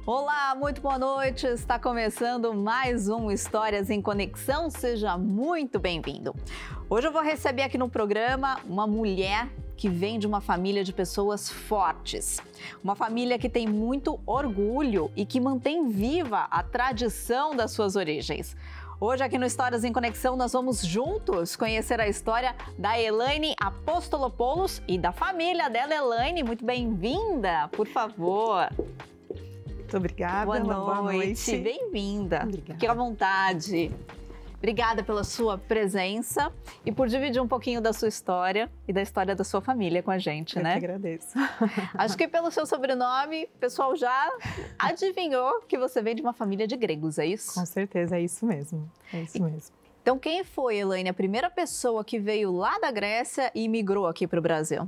Olá, muito boa noite. Está começando mais um Histórias em Conexão. Seja muito bem-vindo. Hoje eu vou receber aqui no programa uma mulher que vem de uma família de pessoas fortes. Uma família que tem muito orgulho e que mantém viva a tradição das suas origens. Hoje aqui no Histórias em Conexão nós vamos juntos conhecer a história da Elaine Apostolopoulos e da família dela. Elaine, muito bem-vinda, por favor. Muito obrigada. Boa noite. Bem-vinda. Fique à vontade. Obrigada pela sua presença e por dividir um pouquinho da sua história e da história da sua família com a gente, né? Eu que agradeço. Acho que pelo seu sobrenome, o pessoal já adivinhou que você vem de uma família de gregos, é isso? Com certeza, é isso mesmo. É isso mesmo. Então, quem foi, Elaine, a primeira pessoa que veio lá da Grécia e migrou aqui para o Brasil?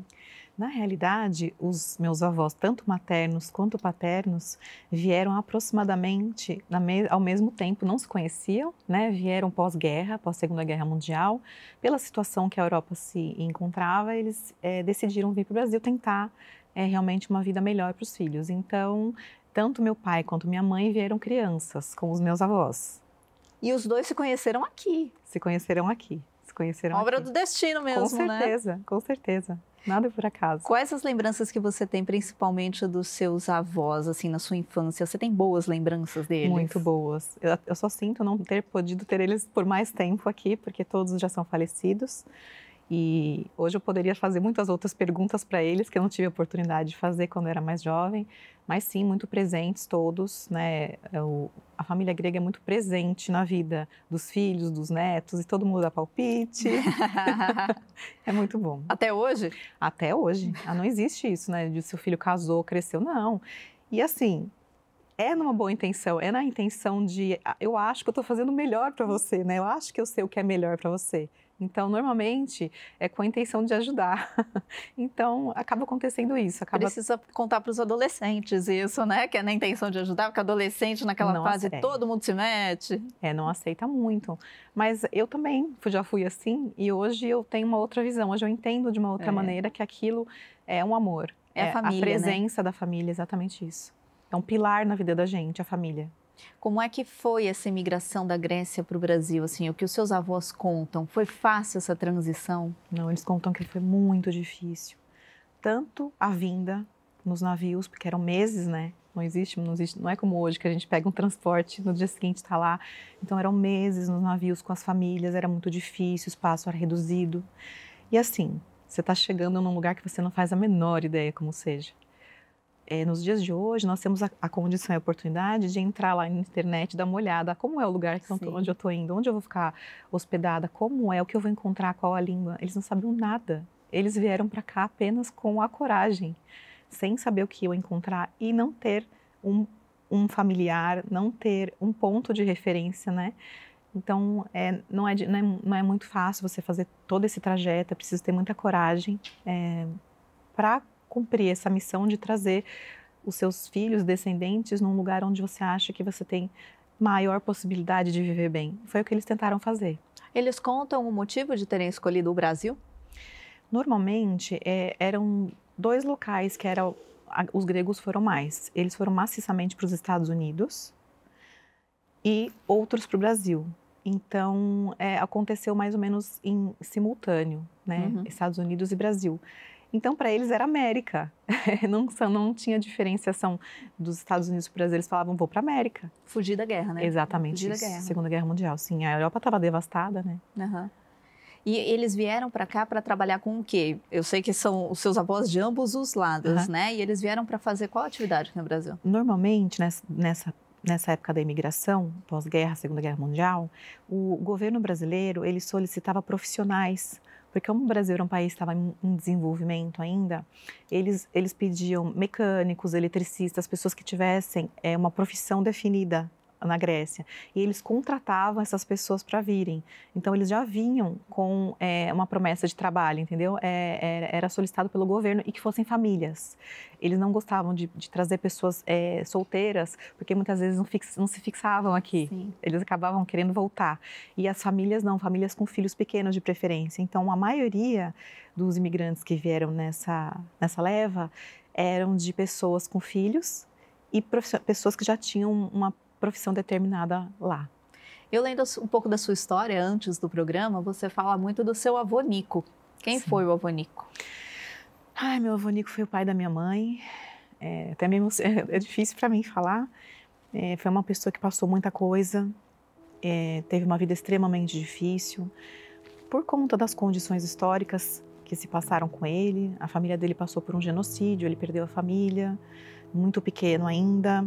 Na realidade, os meus avós, tanto maternos quanto paternos, vieram aproximadamente ao mesmo tempo, não se conheciam, né? Vieram pós-guerra, pós-Segunda Guerra Mundial. Pela situação que a Europa se encontrava, eles decidiram vir para o Brasil tentar realmente uma vida melhor para os filhos. Então, tanto meu pai quanto minha mãe vieram crianças com os meus avós. E os dois se conheceram aqui? Se conheceram aqui. Obra do destino mesmo, com certeza, né? Com certeza. Nada por acaso. Quais as lembranças que você tem, principalmente dos seus avós, assim, na sua infância? Você tem boas lembranças deles? Muito boas. Eu só sinto não ter podido ter eles por mais tempo aqui, porque todos já são falecidos. E hoje eu poderia fazer muitas outras perguntas para eles, que eu não tive a oportunidade de fazer quando eu era mais jovem. Mas sim, muito presentes todos, né? A família grega é muito presente na vida dos filhos, dos netos, e todo mundo dá palpite. É muito bom. Até hoje? Até hoje. Não existe isso, né? De seu filho casou, cresceu, não. E assim, é numa boa intenção, é na intenção de, eu acho que eu estou fazendo o melhor para você, né? Eu acho que eu sei o que é melhor para você. Então, normalmente, é com a intenção de ajudar. Então, acaba acontecendo isso. Precisa contar para os adolescentes isso, né? Que é na intenção de ajudar, porque adolescente naquela fase todo mundo se mete. Não aceita muito. Mas eu também já fui assim e hoje eu tenho uma outra visão. Hoje eu entendo de uma outra maneira que aquilo é um amor. É a família, a presença da família, exatamente isso. É um pilar na vida da gente, a família. Como é que foi essa imigração da Grécia para o Brasil? Assim, o que os seus avós contam? Foi fácil essa transição? Não, eles contam que foi muito difícil. Tanto a vinda nos navios, porque eram meses, né? Não é como hoje que a gente pega um transporte no dia seguinte está lá. Então eram meses nos navios com as famílias, era muito difícil, o espaço era reduzido. E assim, você está chegando num lugar que você não faz a menor ideia como seja. Nos dias de hoje, nós temos a condição e a oportunidade de entrar lá na internet, dar uma olhada, como é o lugar onde eu estou indo, onde eu vou ficar hospedada, como é, o que eu vou encontrar, qual a língua. Eles não sabiam nada. Eles vieram para cá apenas com a coragem, sem saber o que iam encontrar e não ter um familiar, não ter um ponto de referência, né? Então, não é muito fácil você fazer todo esse trajeto, é preciso ter muita coragem para cumprir essa missão de trazer os seus filhos, descendentes, num lugar onde você acha que você tem maior possibilidade de viver bem. Foi o que eles tentaram fazer. Eles contam o motivo de terem escolhido o Brasil? Normalmente, eram dois locais que os gregos foram mais. Eles foram maciçamente para os Estados Unidos e outros para o Brasil. Então, aconteceu mais ou menos em simultâneo, né? Estados Unidos e Brasil. Então, para eles era América, não tinha diferenciação dos Estados Unidos para o Brasil, eles falavam, vou para a América. Fugir da guerra, né? Exatamente isso, Segunda Guerra Mundial, sim, a Europa estava devastada, né? E eles vieram para cá para trabalhar com o quê? Eu sei que são os seus avós de ambos os lados, né? E eles vieram para fazer qual atividade aqui no Brasil? Normalmente, nessa época da imigração, pós-guerra, Segunda Guerra Mundial, o governo brasileiro, ele solicitava profissionais. Porque como o Brasil era um país que estava em desenvolvimento ainda, eles pediam mecânicos, eletricistas, pessoas que tivessem uma profissão definida na Grécia. E eles contratavam essas pessoas para virem. Então, eles já vinham com uma promessa de trabalho, entendeu? Era solicitado pelo governo e que fossem famílias. Eles não gostavam de trazer pessoas solteiras, porque muitas vezes não se fixavam aqui. Sim. Eles acabavam querendo voltar. E as famílias não, famílias com filhos pequenos de preferência. Então, a maioria dos imigrantes que vieram nessa leva eram de pessoas com filhos e pessoas que já tinham uma profissão determinada lá. Eu lendo um pouco da sua história antes do programa, você fala muito do seu avô Nico. Quem foi o avô Nico? Ai, meu avô Nico foi o pai da minha mãe. Até mesmo é difícil para mim falar. Foi uma pessoa que passou muita coisa, teve uma vida extremamente difícil por conta das condições históricas que se passaram com ele. A família dele passou por um genocídio, ele perdeu a família, muito pequeno ainda,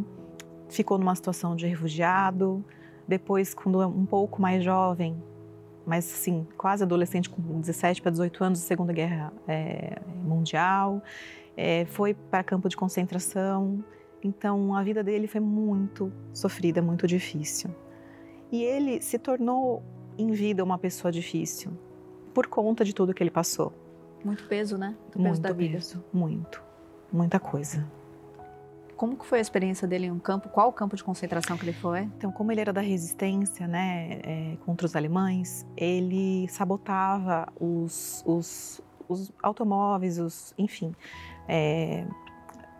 ficou numa situação de refugiado. Depois, quando um pouco mais jovem, mas assim, quase adolescente, com 17 para 18 anos, Segunda Guerra Mundial, foi para campo de concentração. Então, a vida dele foi muito sofrida, muito difícil. E ele se tornou, em vida, uma pessoa difícil, por conta de tudo que ele passou. Muito peso, né? Do peso da vida. Muito. Muita coisa. Como que foi a experiência dele em um campo? Qual o campo de concentração que ele foi? Então, como ele era da resistência, né, contra os alemães, ele sabotava os automóveis, enfim,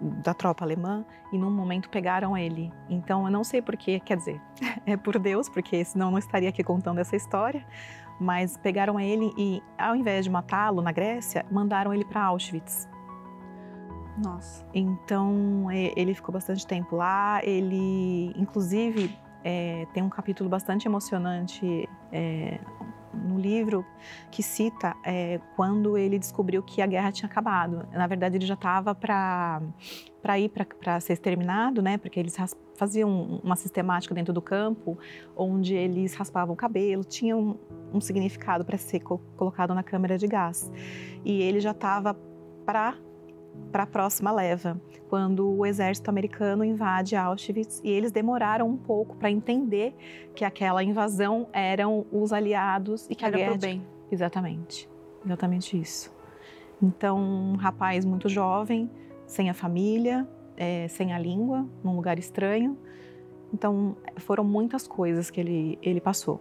da tropa alemã, e num momento pegaram ele. Então, eu não sei porquê, quer dizer, é por Deus, porque senão eu não estaria aqui contando essa história, mas pegaram ele e, ao invés de matá-lo na Grécia, mandaram ele para Auschwitz. Nossa. Então, ele ficou bastante tempo lá. Ele, inclusive, tem um capítulo bastante emocionante no livro que cita quando ele descobriu que a guerra tinha acabado. Na verdade, ele já estava para ir para ser exterminado, né? Porque eles faziam uma sistemática dentro do campo, onde eles raspavam o cabelo, tinha um significado para ser colocado na câmara de gás. E ele já estava para a próxima leva, quando o exército americano invade Auschwitz, e eles demoraram um pouco para entender que aquela invasão eram os aliados e que era a guerra... pro bem. Exatamente isso. Então, um rapaz muito jovem, sem a família, sem a língua, num lugar estranho. Então, foram muitas coisas que ele passou.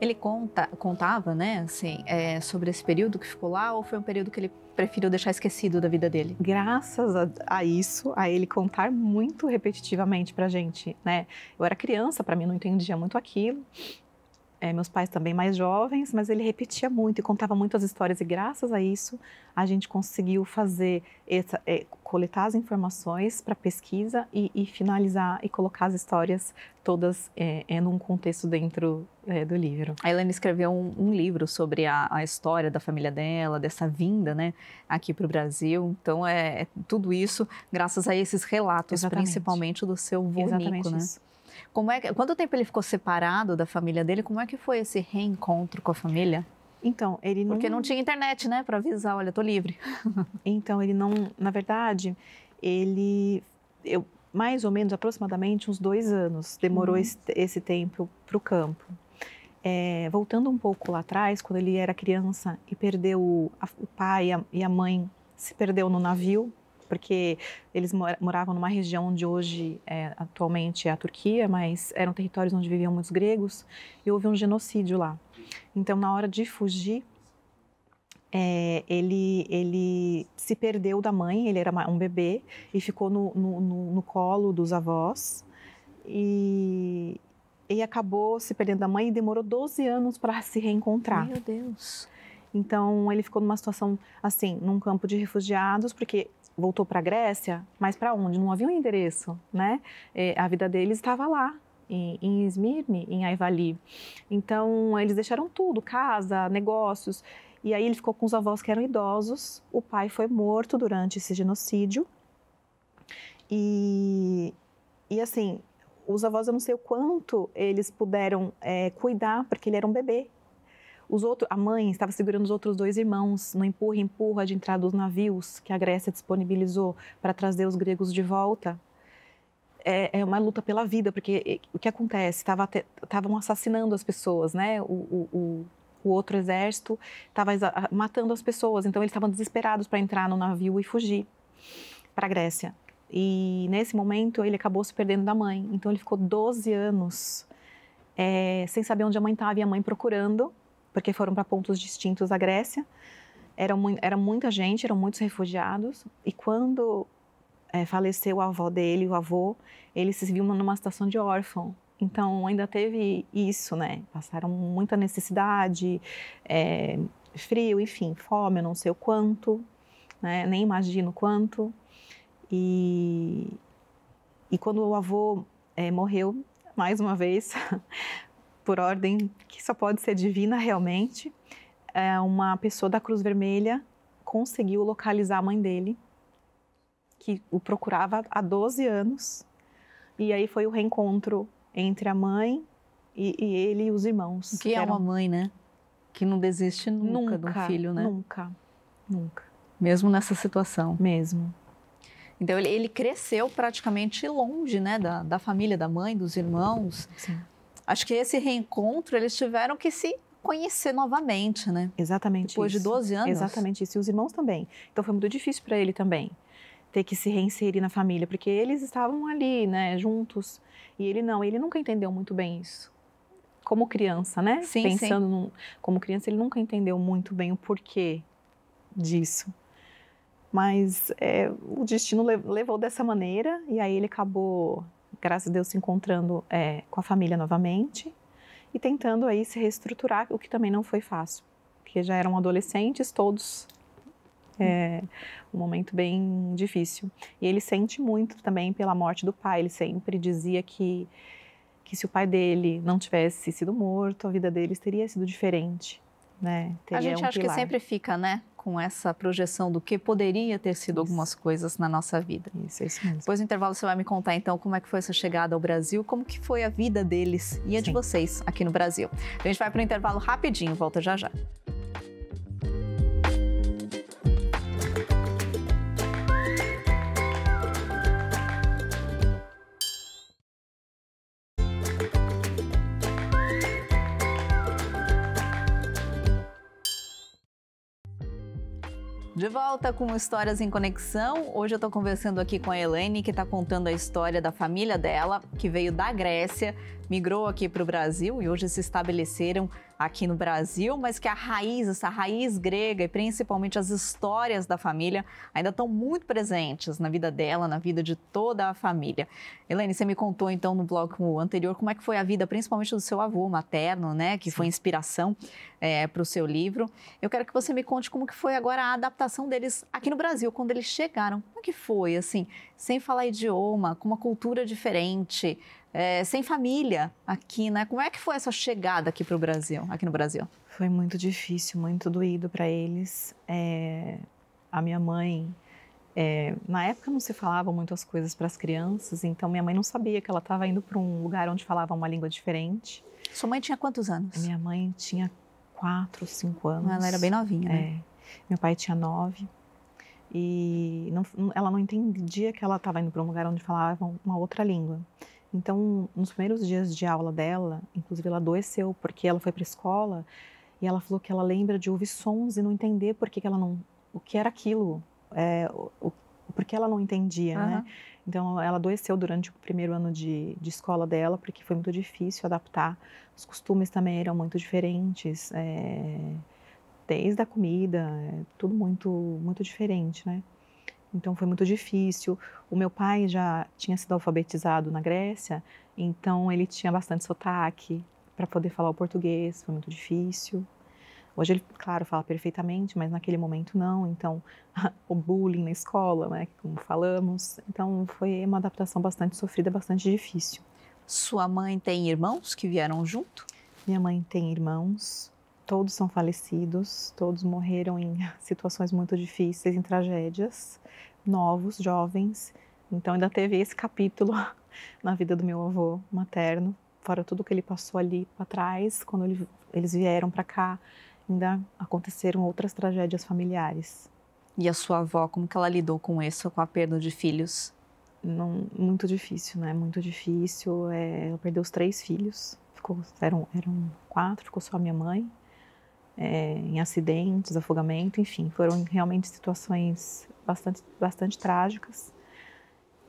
Ele contava, né, assim, sobre esse período que ficou lá, ou foi um período que ele preferiu deixar esquecido da vida dele? Graças a isso, a ele contar muito repetitivamente pra gente, né? Eu era criança, para mim não entendia muito aquilo. Meus pais também mais jovens, mas ele repetia muito e contava muitas histórias, e graças a isso a gente conseguiu fazer coletar as informações para pesquisa e finalizar e colocar as histórias todas num contexto dentro do livro. A Elaine escreveu um livro sobre a história da família dela, dessa vinda, né, aqui para o Brasil. Então, tudo isso graças a esses relatos, Exatamente. Principalmente do seu vô Nico, né? Isso. Quanto tempo ele ficou separado da família dele? Como é que foi esse reencontro com a família? Então, ele não... Porque não tinha internet, né, para avisar, olha, tô livre. Então, ele não... Na verdade, mais ou menos, aproximadamente, uns 2 anos, demorou esse tempo para o campo. Voltando um pouco lá atrás, quando ele era criança e perdeu o pai e a mãe, se perdeu no navio, porque eles moravam numa região onde hoje, atualmente, é a Turquia, mas eram territórios onde viviam muitos gregos, e houve um genocídio lá. Então, na hora de fugir, ele se perdeu da mãe, ele era um bebê, e ficou no colo dos avós, e acabou se perdendo da mãe, e demorou 12 anos para se reencontrar. Meu Deus! Então, ele ficou numa situação, assim, num campo de refugiados, porque voltou para a Grécia, mas para onde? Não havia um endereço, né? A vida deles estava lá, em Esmirne, em Aivali. Então, eles deixaram tudo, casa, negócios. E aí ele ficou com os avós que eram idosos. O pai foi morto durante esse genocídio. E assim, os avós, eu não sei o quanto eles puderam cuidar, porque ele era um bebê. A mãe estava segurando os outros 2 irmãos no empurra de entrar dos navios que a Grécia disponibilizou para trazer os gregos de volta. É uma luta pela vida, porque o que acontece? Estavam assassinando as pessoas, né? O outro exército estava matando as pessoas, então eles estavam desesperados para entrar no navio e fugir para a Grécia. E nesse momento ele acabou se perdendo da mãe, então ele ficou 12 anos sem saber onde a mãe estava, e a mãe procurando, porque foram para pontos distintos da Grécia. Era muita gente, eram muitos refugiados, e quando faleceu a avó dele, o avô, ele se viu numa situação de órfão. Então, ainda teve isso, né? Passaram muita necessidade, frio, enfim, fome, eu não sei o quanto, né? Nem imagino o quanto. E quando o avô morreu, mais uma vez, por ordem que só pode ser divina realmente, uma pessoa da Cruz Vermelha conseguiu localizar a mãe dele, que o procurava há 12 anos. E aí foi o reencontro entre a mãe e ele e os irmãos. Que é uma mãe, né? Que não desiste nunca de um filho, né? Nunca, nunca. Mesmo nessa situação. Mesmo. Então, ele cresceu praticamente longe, né? Da família, da mãe, dos irmãos. Sim. Acho que esse reencontro, eles tiveram que se conhecer novamente, né? Exatamente Depois isso. de 12 anos. Exatamente isso. E os irmãos também. Então, foi muito difícil para ele também ter que se reinserir na família, porque eles estavam ali, né, juntos. E ele nunca entendeu muito bem isso. Como criança, né? Sim, Pensando como criança, ele nunca entendeu muito bem o porquê disso. Mas o destino levou dessa maneira, e aí ele acabou, graças a Deus, se encontrando com a família novamente e tentando aí se reestruturar, o que também não foi fácil, porque já eram adolescentes todos. Um momento bem difícil. E ele sente muito também pela morte do pai. Ele sempre dizia que se o pai dele não tivesse sido morto, a vida deles teria sido diferente, né? A gente acha que sempre fica, né, com essa projeção do que poderia ter sido algumas coisas na nossa vida. Isso mesmo. Depois do intervalo você vai me contar então como é que foi essa chegada ao Brasil, como que foi a vida deles e a de vocês aqui no Brasil. A gente vai para o intervalo rapidinho, volta já já. De volta com Histórias em Conexão. Hoje eu estou conversando aqui com a Elaine, que está contando a história da família dela, que veio da Grécia, migrou aqui para o Brasil e hoje se estabeleceram aqui no Brasil, mas que essa raiz grega e principalmente as histórias da família ainda estão muito presentes na vida dela, na vida de toda a família. Elaine, você me contou então no bloco anterior como é que foi a vida, principalmente do seu avô materno, né, que foi inspiração para o seu livro. Eu quero que você me conte como que foi agora a adaptação deles aqui no Brasil, quando eles chegaram. Como é que foi, assim, sem falar idioma, com uma cultura diferente, sem família aqui, né? Como é que foi essa chegada aqui para o Brasil, aqui no Brasil? Foi muito difícil, muito doído para eles. A minha mãe, na época não se falavam muitas coisas para as crianças, então minha mãe não sabia que ela estava indo para um lugar onde falava uma língua diferente. Sua mãe tinha quantos anos? Minha mãe tinha 4, 5 anos. Ela era bem novinha, né? Meu pai tinha 9. E ela não entendia que ela estava indo para um lugar onde falavam uma outra língua. Então, nos primeiros dias de aula dela, inclusive ela adoeceu, porque ela foi para a escola e ela falou que ela lembra de ouvir sons e não entender por que ela não, o que era aquilo, porque ela não entendia, né? Então, ela adoeceu durante o primeiro ano de escola dela, porque foi muito difícil adaptar. Os costumes também eram muito diferentes, desde a comida, tudo muito, muito diferente, né? Então foi muito difícil. O meu pai já tinha sido alfabetizado na Grécia, então ele tinha bastante sotaque para poder falar o português, foi muito difícil. Hoje ele, claro, fala perfeitamente, mas naquele momento não. Então, o bullying na escola, né, como falamos. Então foi uma adaptação bastante sofrida, bastante difícil. Sua mãe tem irmãos que vieram junto? Minha mãe tem irmãos. Todos são falecidos, todos morreram em situações muito difíceis, em tragédias, novos, jovens. Então ainda teve esse capítulo na vida do meu avô materno, fora tudo que ele passou ali para trás, quando eles vieram para cá, ainda aconteceram outras tragédias familiares. E a sua avó, como que ela lidou com isso, com a perda de filhos? Não, muito difícil, né? Muito difícil. Ela perdeu os 3 filhos, eram 4, ficou só a minha mãe. Em acidentes, afogamento, enfim, foram realmente situações bastante trágicas.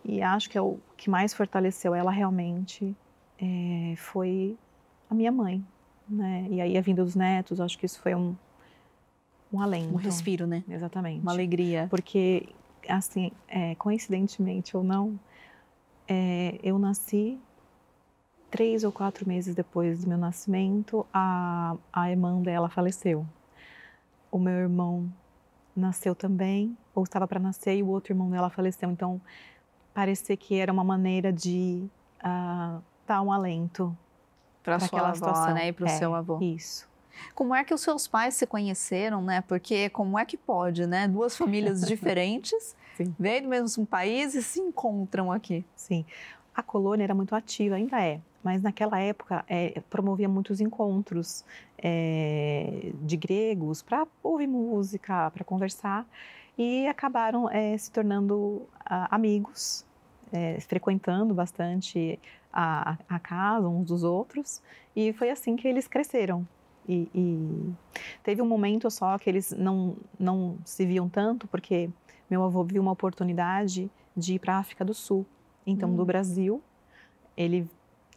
E acho que o que mais fortaleceu ela realmente foi a minha mãe, né? E aí a vinda dos netos, acho que isso foi um alento. Um respiro, né? Exatamente. Uma alegria. Porque assim, coincidentemente ou não, eu nasci 3 ou 4 meses depois do meu nascimento, a irmã dela faleceu. O meu irmão nasceu também, ou estava para nascer, e o outro irmão dela faleceu. Então, parecia que era uma maneira de dar um alento Para aquela sua avó, situação. né? E para o seu avô. Isso. Como é que os seus pais se conheceram, né? Porque como é que pode, né? Duas famílias diferentes, vêm do mesmo país e se encontram aqui. Sim. A colônia era muito ativa, ainda é. Mas naquela época promovia muitos encontros de gregos para ouvir música, para conversar. E acabaram se tornando amigos, frequentando bastante a casa uns dos outros. E foi assim que eles cresceram. E teve um momento só que eles não se viam tanto, porque meu avô viu uma oportunidade de ir para a África do Sul. Então, do Brasil, ele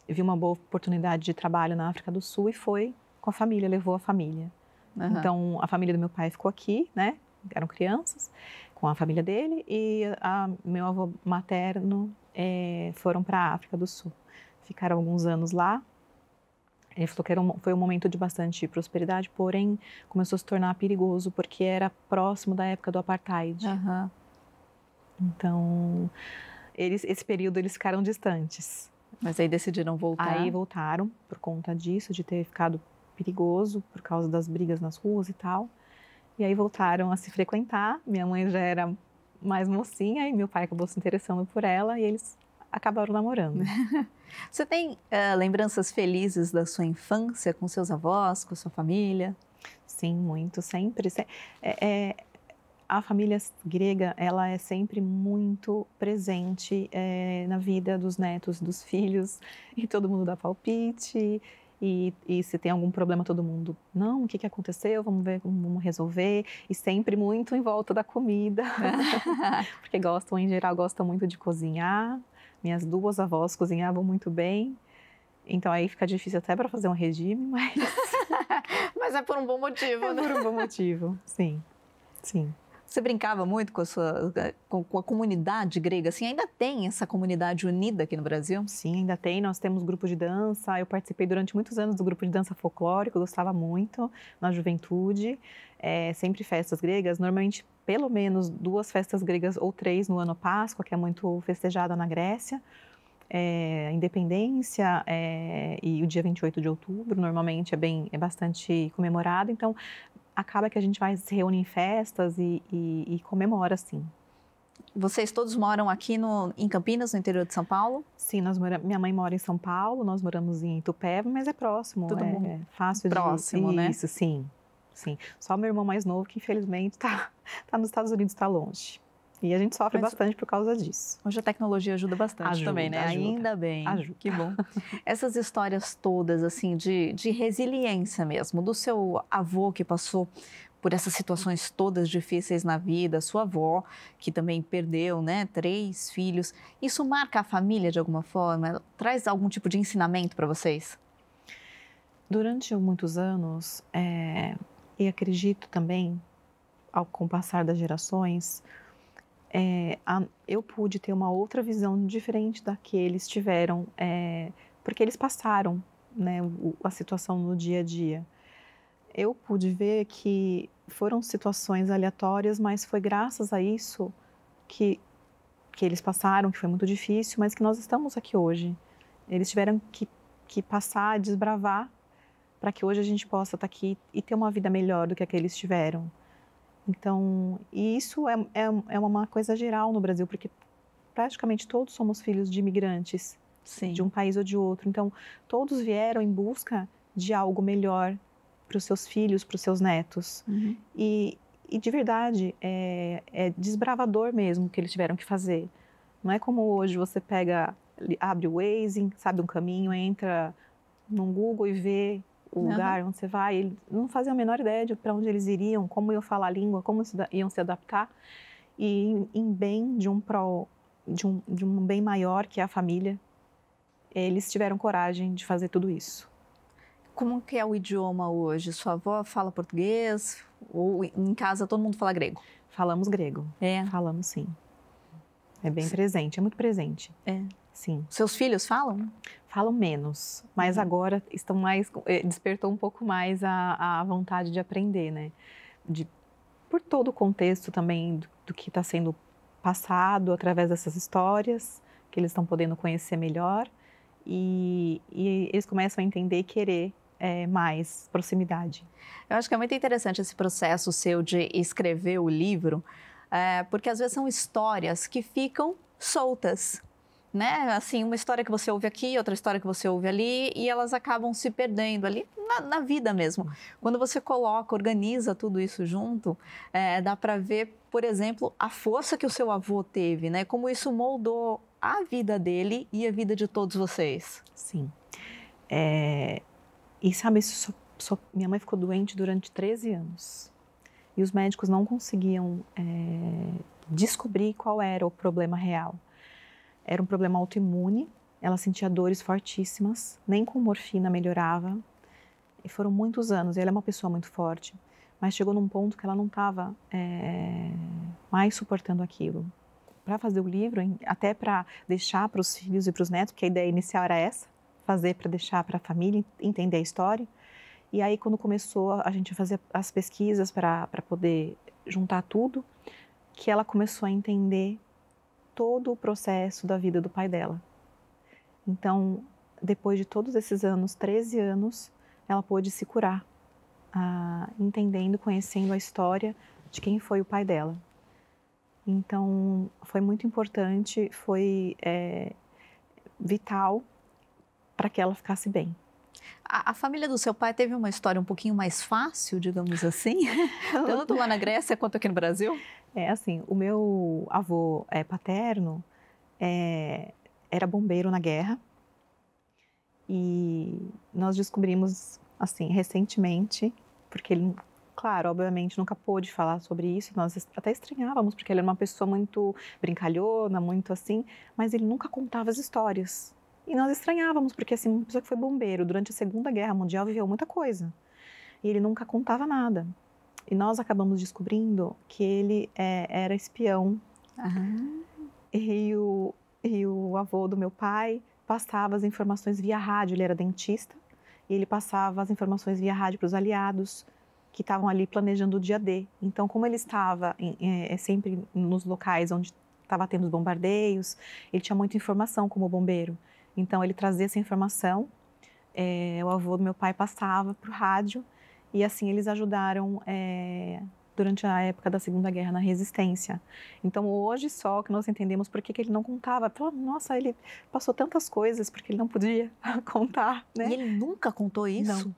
viu uma boa oportunidade de trabalho na África do Sul e foi com a família, levou a família. Uhum. Então, a família do meu pai ficou aqui, né? Eram crianças, com a família dele, e meu avô materno foram para a África do Sul. Ficaram alguns anos lá. Ele falou que foi um momento de bastante prosperidade, porém começou a se tornar perigoso porque era próximo da época do apartheid. Uhum. Então, esse período eles ficaram distantes. Mas aí decidiram voltar. Aí voltaram por conta disso, de ter ficado perigoso por causa das brigas nas ruas e tal. E aí voltaram a se frequentar. Minha mãe já era mais mocinha e meu pai acabou se interessando por ela e eles acabaram namorando. Você tem lembranças felizes da sua infância com seus avós, com sua família? Sim, muito, sempre. A família grega, ela é sempre muito presente na vida dos netos, dos filhos, e todo mundo dá palpite, e se tem algum problema todo mundo, não, o que aconteceu, vamos ver, vamos resolver, e sempre muito em volta da comida, porque em geral, gostam muito de cozinhar. Minhas 2 avós cozinhavam muito bem, então aí fica difícil até para fazer um regime, mas... Mas é por um bom motivo, né? É por um bom motivo, sim, sim. Você brincava muito com a comunidade grega? Assim, ainda tem essa comunidade unida aqui no Brasil? Sim, ainda tem. Nós temos grupo de dança. Eu participei durante muitos anos do grupo de dança folclórico, gostava muito na juventude. Sempre festas gregas, normalmente pelo menos 2 festas gregas ou 3 no ano Páscoa, que é muito festejada na Grécia. A Independência e o dia 28 de outubro, normalmente é bastante comemorado. Então, acaba que a gente vai se reúne em festas e comemora, assim. Vocês todos moram aqui em Campinas, no interior de São Paulo? Sim, minha mãe mora em São Paulo, nós moramos em Itupeva, mas é próximo. Todo mundo fácil próximo, né? Isso, sim. Só meu irmão mais novo, que infelizmente está nos Estados Unidos, está longe. E a gente sofre bastante por causa disso. Hoje a tecnologia ajuda bastante também, né? Ajuda. Ainda bem. Ajuda. Que bom. Essas histórias todas, assim, de resiliência mesmo, do seu avô que passou por essas situações todas difíceis na vida, sua avó, que também perdeu, né, 3 filhos. Isso marca a família de alguma forma? Traz algum tipo de ensinamento para vocês? Durante muitos anos, e acredito também, com o passar das gerações, eu pude ter uma outra visão diferente da que eles tiveram, porque eles passaram, né, a situação no dia a dia. Eu pude ver que foram situações aleatórias, mas foi graças a isso que eles passaram, que foi muito difícil, mas que nós estamos aqui hoje. Eles tiveram que passar, desbravar, para que hoje a gente possa estar aqui e ter uma vida melhor do que a que eles tiveram. Então, e isso é uma coisa geral no Brasil, porque praticamente todos somos filhos de imigrantes, Sim. de um país ou de outro. Então, todos vieram em busca de algo melhor para os seus filhos, para os seus netos. Uhum. E de verdade, é desbravador mesmo o que eles tiveram que fazer. Não é como hoje você abre o Waze, sabe um caminho, entra no Google e vê o lugar onde você vai. Eles não faziam a menor ideia de para onde eles iriam, como iam falar a língua, como iam se adaptar. E em bem de um bem maior que é a família, eles tiveram coragem de fazer tudo isso. Como que é o idioma hoje? Sua avó fala português ou em casa todo mundo fala grego? Falamos grego. Falamos sim. É bem presente, é muito presente. É. Sim. Seus filhos falam? Falam menos, mas agora estão mais, despertou um pouco mais a vontade de aprender, né? Por todo o contexto também do que está sendo passado através dessas histórias, que eles estão podendo conhecer melhor, e eles começam a entender e querer mais proximidade. Eu acho que é muito interessante esse processo seu de escrever o livro, porque às vezes são histórias que ficam soltas, né? Assim, uma história que você ouve aqui, outra história que você ouve ali, e elas acabam se perdendo ali na vida mesmo. Quando você coloca, organiza tudo isso junto, dá para ver, por exemplo, a força que o seu avô teve, né? Como isso moldou a vida dele e a vida de todos vocês. Sim. E sabe, minha mãe ficou doente durante 13 anos. E os médicos não conseguiam descobrir qual era o problema real. Era um problema autoimune, ela sentia dores fortíssimas, nem com morfina melhorava. E foram muitos anos, ela é uma pessoa muito forte, mas chegou num ponto que ela não estava mais suportando aquilo. Para fazer o livro, até para deixar para os filhos e para os netos, porque a ideia inicial era essa, fazer para deixar para a família entender a história. E aí, quando começou a gente fazer as pesquisas para poder juntar tudo, que ela começou a entender todo o processo da vida do pai dela. Então, depois de todos esses anos, 13 anos, ela pôde se curar, entendendo, conhecendo a história de quem foi o pai dela. Então, foi muito importante, foi vital para que ela ficasse bem. A família do seu pai teve uma história um pouquinho mais fácil, digamos assim, tanto lá na Grécia quanto aqui no Brasil? Assim, o meu avô paterno era bombeiro na guerra e nós descobrimos, assim, recentemente, porque ele, claro, obviamente nunca pôde falar sobre isso, nós até estranhávamos, porque ele era uma pessoa muito brincalhona, muito assim, mas ele nunca contava as histórias. E nós estranhávamos, porque assim, uma pessoa que foi bombeiro durante a Segunda Guerra Mundial viveu muita coisa. E ele nunca contava nada. E nós acabamos descobrindo que ele era espião. E o avô do meu pai passava as informações via rádio, ele era dentista. E ele passava as informações via rádio para os aliados que estavam ali planejando o dia D. Então, como ele estava sempre nos locais onde estava tendo os bombardeios, ele tinha muita informação como bombeiro. Então, ele trazia essa informação, o avô do meu pai passava para o rádio, e assim eles ajudaram durante a época da Segunda Guerra na resistência. Então, hoje só que nós entendemos por que ele não contava. Nossa, ele passou tantas coisas porque ele não podia contar, né? E ele nunca contou isso?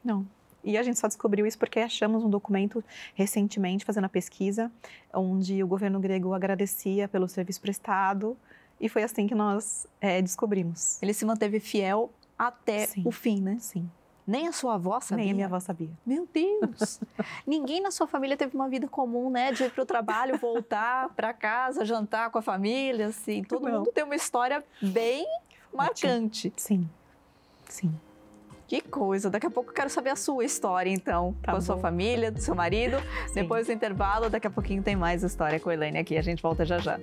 Não. E a gente só descobriu isso porque achamos um documento recentemente, fazendo a pesquisa, onde o governo grego agradecia pelo serviço prestado. E foi assim que nós descobrimos. Ele se manteve fiel até o fim, né? Sim. Nem a sua avó sabia? Nem a minha avó sabia. Meu Deus! Ninguém na sua família teve uma vida comum, né? De ir para o trabalho, voltar para casa, jantar com a família, assim. Todo mundo tem uma história bem marcante. Sim, sim. Que coisa! Daqui a pouco eu quero saber a sua história, então, com a sua família, do seu marido. Sim. Depois do intervalo, daqui a pouquinho tem mais história com a Elaine aqui. A gente volta já já.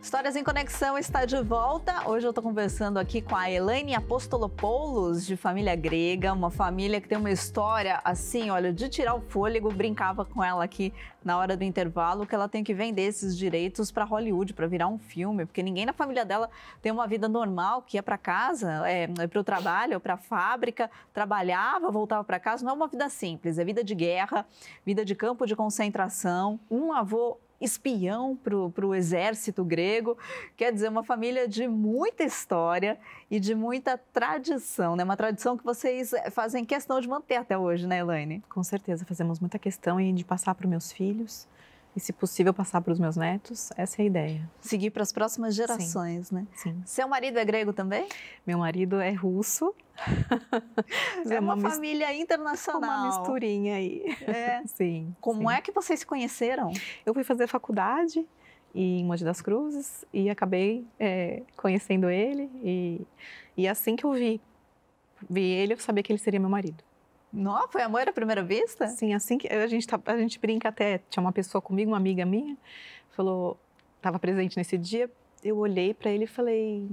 Histórias em Conexão está de volta. Hoje eu estou conversando aqui com a Elaine Apostolopoulos, de família grega, uma família que tem uma história assim, olha, de tirar o fôlego. Brincava com ela aqui na hora do intervalo que ela tem que vender esses direitos para Hollywood, para virar um filme, porque ninguém na família dela tem uma vida normal, que ia para casa, para o trabalho, para a fábrica, trabalhava, voltava para casa. Não é uma vida simples, é vida de guerra, vida de campo de concentração, um avô espião para o exército grego, quer dizer, uma família de muita história e de muita tradição, né? Uma tradição que vocês fazem questão de manter até hoje, né, Elaine? Com certeza, fazemos muita questão de passar para os meus filhos e, se possível, passar para os meus netos. Essa é a ideia. Seguir para as próximas gerações, sim, né? Sim. Seu marido é grego também? Meu marido é russo. É uma família internacional. Uma misturinha aí. É. Sim. Como é que vocês se conheceram? Eu fui fazer faculdade em Mogi das Cruzes e acabei conhecendo ele. E assim que eu vi ele, eu sabia que ele seria meu marido. Não, foi amor à primeira vista? Sim, assim que a gente brinca até, tinha uma pessoa comigo, uma amiga minha, falou, estava presente nesse dia, eu olhei para ele e falei,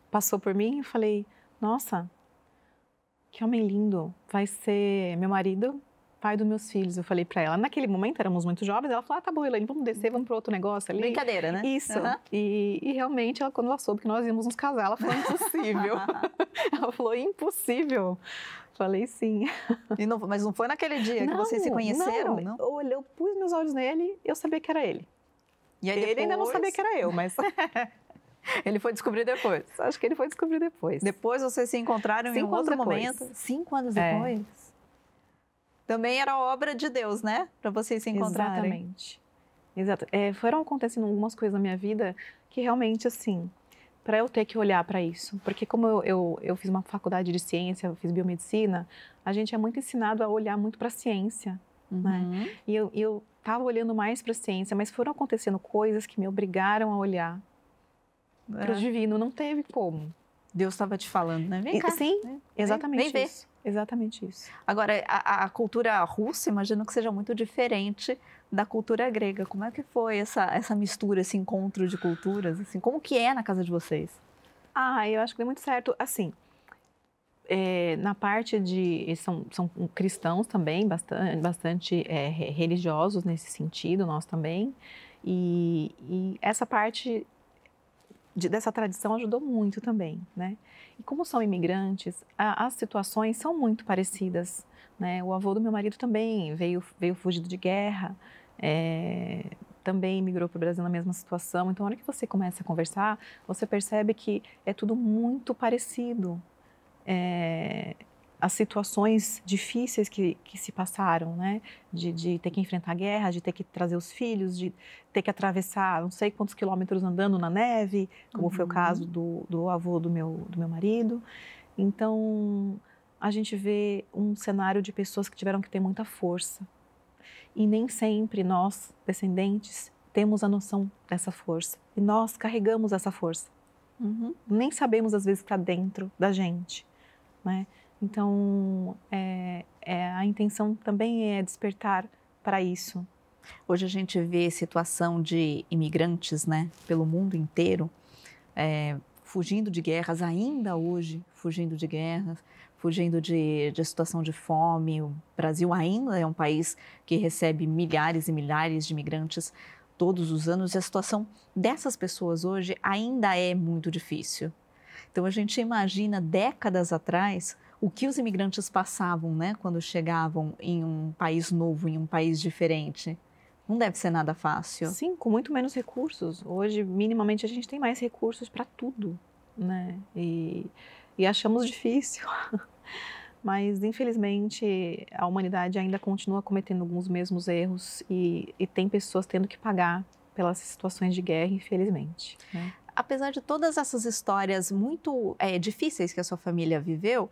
passou por mim e falei, nossa, que homem lindo, vai ser meu marido, pai dos meus filhos. Eu falei para ela, naquele momento éramos muito jovens, ela falou, tá bom, Elaine, vamos descer, vamos para outro negócio ali. Brincadeira, né? Isso, e realmente, ela, quando ela soube que nós íamos nos casar, ela falou, impossível. Ela falou, impossível. Falei sim. Mas não foi naquele dia que vocês se conheceram, não? Eu pus meus olhos nele, eu sabia que era ele. E aí ele ainda não sabia que era eu, mas... Ele foi descobrir depois. Acho que ele foi descobrir depois. Depois vocês se encontraram em um outro momento. 5 anos depois? Também era obra de Deus, né? Para vocês se encontrarem. Exatamente. Foram acontecendo algumas coisas na minha vida que realmente, assim, para eu ter que olhar para isso. Porque como eu fiz uma faculdade de ciência, eu fiz biomedicina, a gente é muito ensinado a olhar muito para a ciência, né? E eu estava olhando mais para a ciência, mas foram acontecendo coisas que me obrigaram a olhar para o divino. Não teve como. Deus estava te falando, né? Vem cá. Sim, exatamente vem isso. Exatamente isso. Agora, a cultura russa, imagino que seja muito diferente da cultura grega. Como é que foi essa mistura, esse encontro de culturas? Assim, como que é na casa de vocês? Eu acho que deu muito certo. Assim, na parte de... São cristãos também, bastante religiosos nesse sentido, nós também. E essa parte dessa tradição ajudou muito também, né? E como são imigrantes, as situações são muito parecidas, né? O avô do meu marido também veio fugido de guerra, também migrou para o Brasil na mesma situação. Então, na hora que você começa a conversar, você percebe que é tudo muito parecido. As situações difíceis que se passaram, né? De ter que enfrentar a guerra, de ter que trazer os filhos, de ter que atravessar não sei quantos quilômetros andando na neve, como foi o caso do avô do meu marido. Então, a gente vê um cenário de pessoas que tiveram que ter muita força. E nem sempre nós, descendentes, temos a noção dessa força. E nós carregamos essa força. Nem sabemos, às vezes, para dentro da gente, né? Então, a intenção também é despertar para isso. Hoje a gente vê situação de imigrantes, né, pelo mundo inteiro, fugindo de guerras, ainda hoje fugindo de guerras, fugindo de situação de fome. O Brasil ainda é um país que recebe milhares e milhares de imigrantes todos os anos e a situação dessas pessoas hoje ainda é muito difícil. Então, a gente imagina décadas atrás o que os imigrantes passavam, né, quando chegavam em um país novo, em um país diferente. Não deve ser nada fácil. Sim, com muito menos recursos. Hoje, minimamente, a gente tem mais recursos para tudo, né? E achamos difícil. Mas, infelizmente, a humanidade ainda continua cometendo alguns mesmos erros e tem pessoas tendo que pagar pelas situações de guerra, infelizmente, né? Apesar de todas essas histórias muito difíceis que a sua família viveu,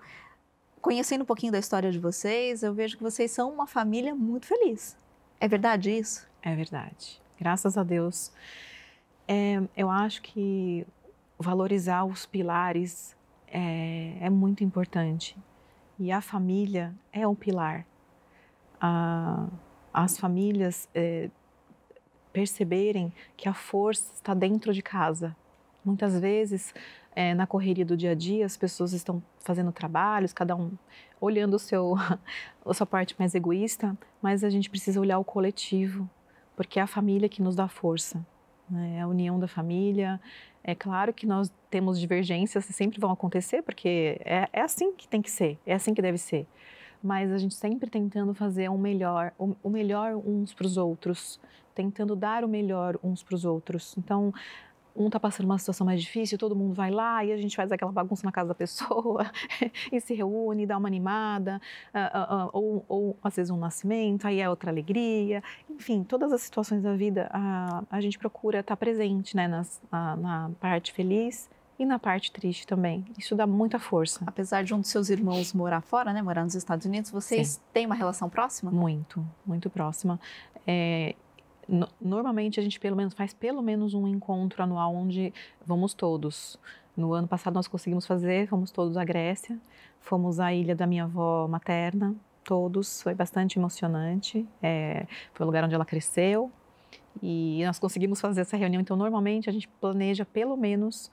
conhecendo um pouquinho da história de vocês, eu vejo que vocês são uma família muito feliz. É verdade isso? É verdade. Graças a Deus. Eu acho que valorizar os pilares é muito importante. E a família é um pilar. As famílias perceberem que a força está dentro de casa. Muitas vezes, na correria do dia a dia, as pessoas estão fazendo trabalhos, cada um olhando a sua parte mais egoísta, mas a gente precisa olhar o coletivo, porque é a família que nos dá força, né? A união da família. É claro que nós temos divergências, sempre vão acontecer, porque é assim que tem que ser, é assim que deve ser. Mas a gente sempre tentando fazer o melhor uns para os outros, tentando dar o melhor uns para os outros. Então, um está passando uma situação mais difícil, todo mundo vai lá e a gente faz aquela bagunça na casa da pessoa e se reúne, dá uma animada, ou às vezes um nascimento, aí é outra alegria. Enfim, todas as situações da vida a gente procura estar presente, né, na parte feliz e na parte triste também. Isso dá muita força. Apesar de um dos seus irmãos morar fora, né, morar nos Estados Unidos, vocês têm uma relação próxima? Muito, muito próxima. Normalmente a gente faz pelo menos um encontro anual onde vamos todos. No ano passado nós conseguimos fazer, fomos todos à Grécia, fomos à ilha da minha avó materna, todos, foi bastante emocionante, foi o lugar onde ela cresceu e nós conseguimos fazer essa reunião. Então normalmente a gente planeja pelo menos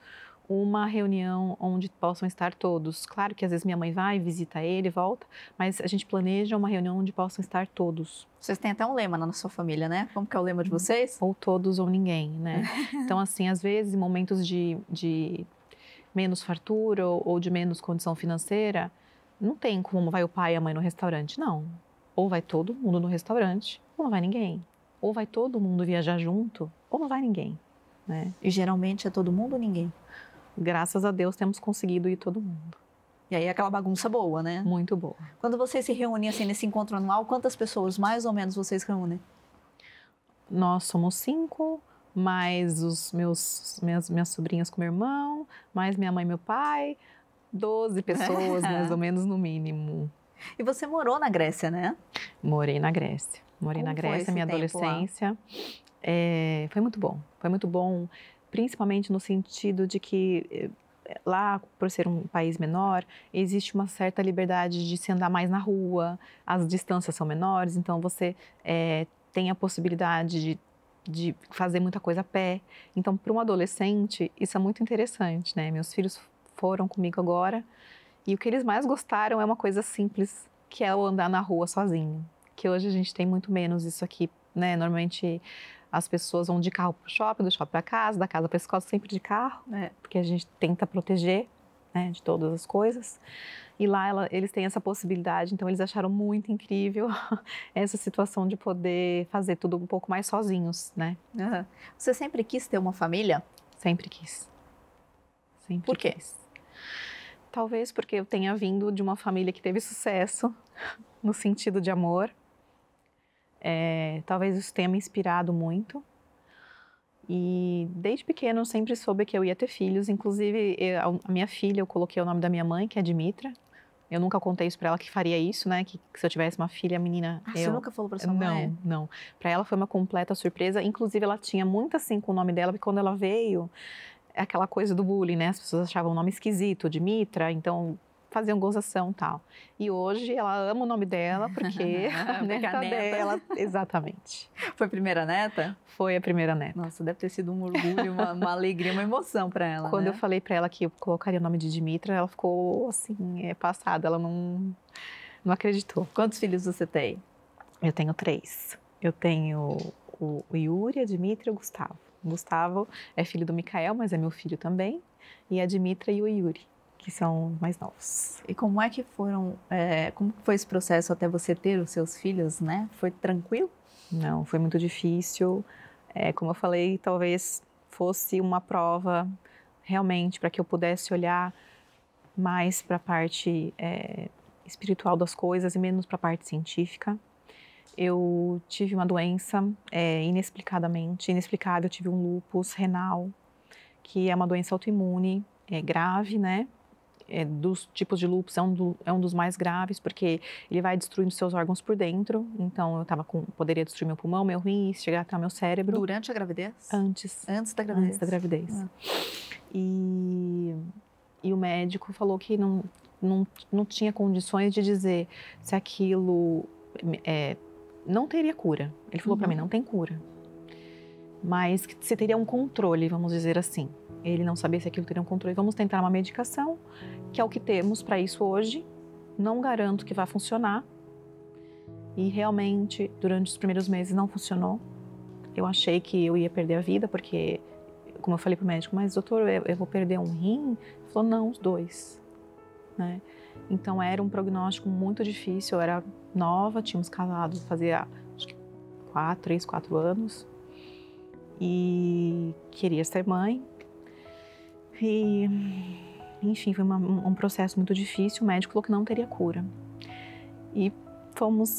uma reunião onde possam estar todos. Claro que às vezes minha mãe vai, visita ele, volta, mas a gente planeja uma reunião onde possam estar todos. Vocês têm até um lema na sua família, né? Como que é o lema de vocês? Ou todos ou ninguém, né? Então assim, às vezes em momentos de menos fartura ou de menos condição financeira, não tem como vai o pai e a mãe no restaurante, não. Ou vai todo mundo no restaurante, ou não vai ninguém. Ou vai todo mundo viajar junto, ou não vai ninguém, né? E geralmente é todo mundo ou ninguém? Graças a Deus temos conseguido ir todo mundo. E aí é aquela bagunça boa, né? Muito boa. Quando vocês se reúnem assim nesse encontro anual, quantas pessoas mais ou menos vocês reúnem? Nós somos 5, mais minhas sobrinhas com meu irmão, mais minha mãe e meu pai, 12 pessoas mais ou menos no mínimo. E você morou na Grécia, né? Morei na Grécia. Morei na Grécia, minha adolescência. Foi muito bom, principalmente no sentido de que lá, por ser um país menor, existe uma certa liberdade de se andar mais na rua, as distâncias são menores, então você tem a possibilidade de fazer muita coisa a pé. Então, para um adolescente, isso é muito interessante, né? Meus filhos foram comigo agora e o que eles mais gostaram é uma coisa simples, que é o andar na rua sozinho, que hoje a gente tem muito menos isso aqui, né? Normalmente as pessoas vão de carro para o shopping, do shopping para casa, da casa para a escola, sempre de carro, porque a gente tenta proteger, né, de todas as coisas. E lá eles têm essa possibilidade, então eles acharam muito incrível essa situação de poder fazer tudo um pouco mais sozinhos, né? Uhum. Você sempre quis ter uma família? Sempre quis. Sempre Por quê? quis. Talvez porque eu tenha vindo de uma família que teve sucesso no sentido de amor. Talvez isso tenha me inspirado muito. E desde pequena eu sempre soube que eu ia ter filhos. Inclusive, a minha filha, eu coloquei o nome da minha mãe, que é Dimitra. Eu nunca contei isso para ela que faria isso, né? Que se eu tivesse uma filha, menina... Você nunca falou para sua mãe? Não. Para ela foi uma completa surpresa. Inclusive, ela tinha muito assim com o nome dela, porque quando ela veio, é aquela coisa do bullying, né? As pessoas achavam o nome esquisito, Dimitra, então faziam gozação e tal. E hoje ela ama o nome dela porque a neta dela... Exatamente. Foi a primeira neta? Foi a primeira neta. Nossa, deve ter sido um orgulho, uma alegria, uma emoção para ela, Quando eu falei para ela que eu colocaria o nome de Dimitra, ela ficou assim, passada, ela não acreditou. Quantos filhos você tem? Eu tenho 3. Eu tenho o Yuri, a Dimitra e o Gustavo. O Gustavo é filho do Mikael, mas é meu filho também. E a Dimitra e o Yuri, que são mais novos. E como é que como foi esse processo até você ter os seus filhos, né? Foi tranquilo? Não, foi muito difícil. Como eu falei, talvez fosse uma prova realmente para que eu pudesse olhar mais para a parte espiritual das coisas e menos para a parte científica. Eu tive uma doença inexplicável, eu tive um lúpus renal, que é uma doença autoimune, grave, né? Dos tipos de lúpus é um dos mais graves, porque ele vai destruindo seus órgãos por dentro. Então, poderia destruir meu pulmão, meu rim, chegar até o meu cérebro. Durante a gravidez? Antes. Antes da gravidez? Antes da gravidez. E o médico falou que não tinha condições de dizer se aquilo não teria cura. Ele falou para mim, não tem cura. Mas que se teria um controle, vamos dizer assim. Ele não sabia se aquilo teria um controle. Vamos tentar uma medicação, que é o que temos para isso hoje. Não garanto que vai funcionar. E realmente, durante os primeiros meses não funcionou. Eu achei que eu ia perder a vida, porque, como eu falei para o médico, mas doutor, eu vou perder um rim? Ele falou, não, os 2. Né? Então era um prognóstico muito difícil. Eu era nova, tínhamos casado fazia acho que 3, 4 anos. E queria ser mãe. E, enfim, foi um processo muito difícil. O médico falou que não teria cura. E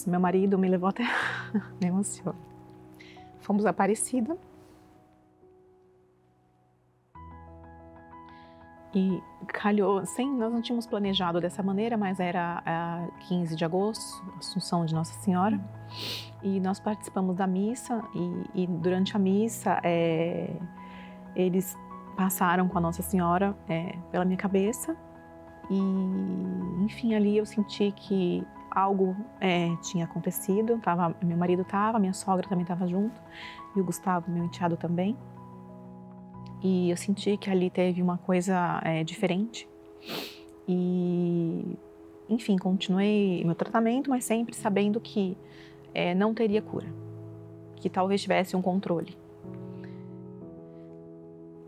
meu marido me levou até... me emociona. Fomos a Aparecida. E calhou, nós não tínhamos planejado dessa maneira, mas era a 15 de agosto, Assunção de Nossa Senhora. E nós participamos da missa e durante a missa eles passaram com a Nossa Senhora pela minha cabeça. E, enfim, ali eu senti que algo tinha acontecido. Meu marido estava, minha sogra também estava junto, e o Gustavo, meu enteado, também. E eu senti que ali teve uma coisa diferente. E, enfim, continuei meu tratamento, mas sempre sabendo que não teria cura, que talvez tivesse um controle.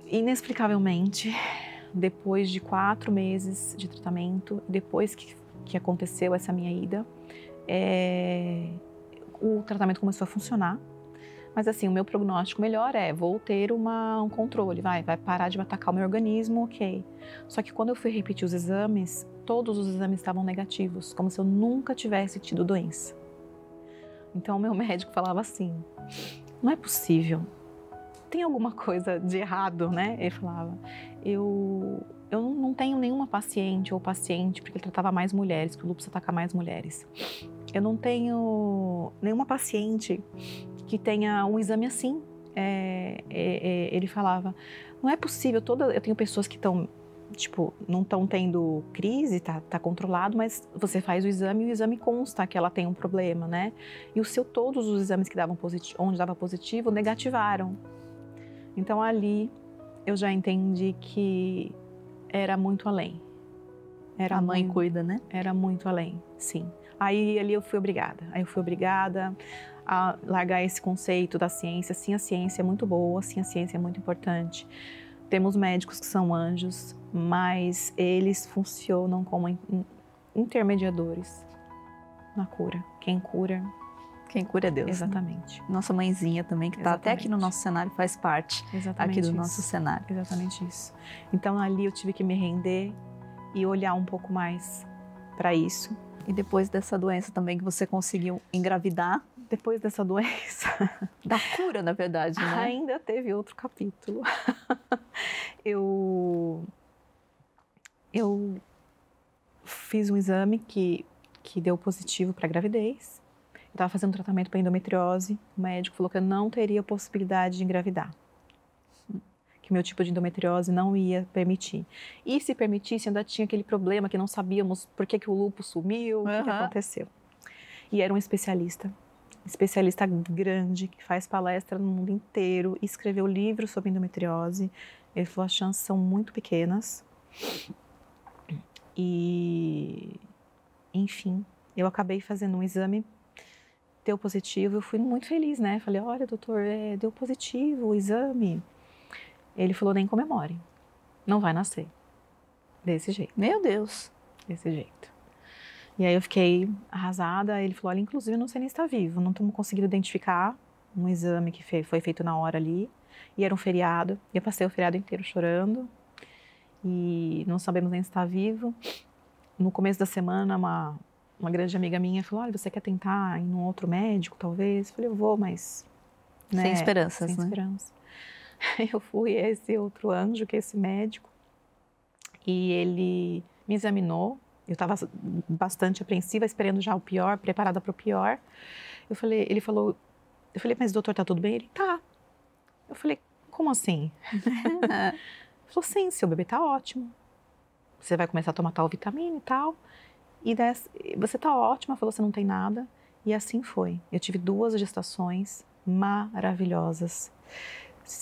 Inexplicavelmente, depois de 4 meses de tratamento, depois que aconteceu essa minha ida, o tratamento começou a funcionar. Mas assim, o meu prognóstico melhor vou ter um controle, vai parar de atacar o meu organismo, ok. Só que quando eu fui repetir os exames, todos os exames estavam negativos, como se eu nunca tivesse tido doença. Então o meu médico falava assim, não é possível, tem alguma coisa de errado, né? Ele falava, eu não tenho nenhuma paciente ou paciente, porque ele tratava mais mulheres, que o lúpus ataca mais mulheres. Eu não tenho nenhuma paciente que tenha um exame assim. Ele falava, não é possível, eu tenho pessoas que estão, tipo, não estão tendo crise, tá controlado, mas você faz o exame e o exame consta que ela tem um problema, né? E todos os exames que davam positivo, onde dava positivo, negativaram. Então ali eu já entendi que era muito além. A mãe cuida, né? Era muito além, sim. Aí ali eu fui obrigada a largar esse conceito da ciência. Sim, a ciência é muito boa, sim, a ciência é muito importante. Temos médicos que são anjos, mas eles funcionam como intermediadores na cura. Quem cura é Deus. Exatamente. Né? Nossa mãezinha também, que está até aqui no nosso cenário, faz parte aqui do nosso cenário. Exatamente isso. Então ali eu tive que me render e olhar um pouco mais para isso. E depois dessa doença também que você conseguiu engravidar? Depois dessa doença... Da cura, na verdade, né? Ainda teve outro capítulo. Eu fiz um exame que deu positivo para gravidez. Eu estava fazendo tratamento para endometriose. O médico falou que eu não teria possibilidade de engravidar. Que meu tipo de endometriose não ia permitir. E se permitisse, ainda tinha aquele problema que não sabíamos por que o lúpus sumiu, o que aconteceu. E era um especialista grande, que faz palestra no mundo inteiro, escreveu livros sobre endometriose. Ele falou, as chances são muito pequenas. E, enfim, eu acabei fazendo um exame, deu positivo, eu fui muito feliz, né? Falei, olha, doutor, deu positivo o exame. Ele falou, nem comemore, não vai nascer. Desse jeito. Meu Deus. Desse jeito. E aí eu fiquei arrasada. Ele falou, olha, inclusive eu não sei nem se está vivo, não estamos conseguindo identificar um exame que foi feito na hora ali. E era um feriado, e eu passei o feriado inteiro chorando. E não sabemos nem se está vivo. No começo da semana, uma grande amiga minha falou, olha, você quer tentar ir num outro médico, talvez? Eu falei, eu vou, mas... Né, sem esperanças, sem né? esperança. Eu fui a esse outro anjo, que é esse médico, e ele me examinou. Eu estava bastante apreensiva, esperando já o pior, preparada para o pior. Eu falei, mas doutor, tá tudo bem? Ele, tá. Eu falei, como assim? Ele falou, sim, seu bebê tá ótimo. Você vai começar a tomar tal vitamina e tal. E você tá ótima, falou, você não tem nada. E assim foi. Eu tive 2 gestações maravilhosas.